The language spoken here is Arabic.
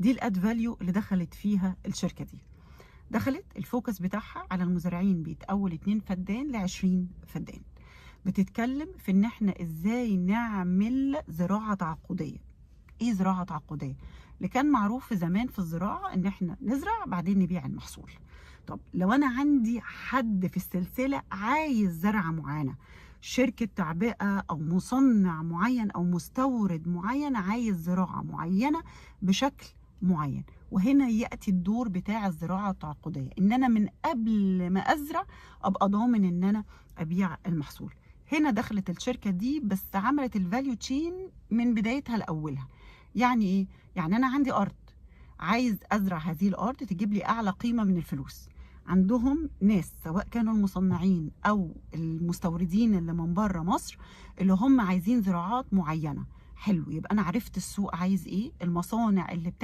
دي الاد فاليو اللي دخلت فيها الشركه دي. دخلت الفوكس بتاعها على المزارعين بيتأول 2 فدان ل 20 فدان. بتتكلم في ان احنا ازاي نعمل زراعه تعاقديه. ايه زراعه تعاقديه؟ اللي كان معروف زمان في الزراعه ان احنا نزرع بعدين نبيع المحصول. طب لو انا عندي حد في السلسله عايز زرعه معينه، شركه تعبئه او مصنع معين او مستورد معين عايز زراعه معينه بشكل معين، وهنا ياتي الدور بتاع الزراعه التعاقديه، ان انا من قبل ما ازرع ابقى ضامن ان انا ابيع المحصول. هنا دخلت الشركه دي بس عملت الفاليو تشين من بدايتها لاولها. يعني ايه؟ يعني انا عندي ارض، عايز ازرع هذه الارض تجيب لي اعلى قيمه من الفلوس. عندهم ناس سواء كانوا المصنعين او المستوردين اللي من بره مصر اللي هم عايزين زراعات معينه. حلو، يبقى انا عرفت السوق عايز ايه، المصانع اللي بتاع